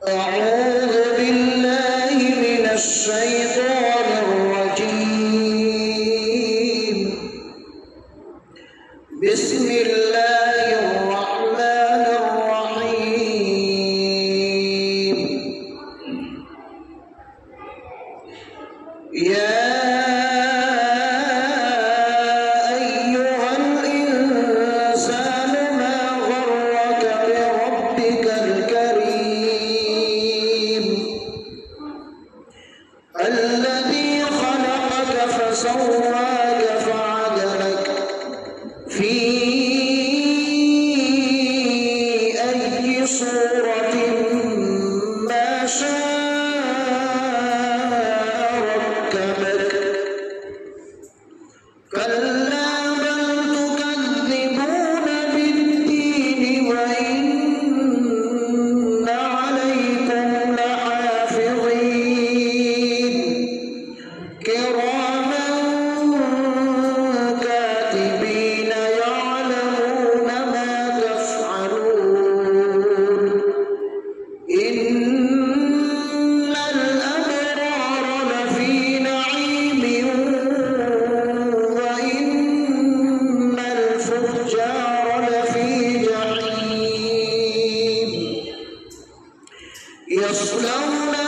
أعوذ بالله من الشيطان الرجيم. بسم الله الرحمن الرحيم. يا أيها الإنسان ما غرك بربك الكريم الذي خلقك فسواك فعدلك في أي صورة ما شاء ركبك. كلا بل تكذبون بالدين وإن عليكم لحافظين كراما كاتبين يعلمون ما تفعلون. إن الأبرار لفي نعيم وإن الفجار لفي جحيم يصلونها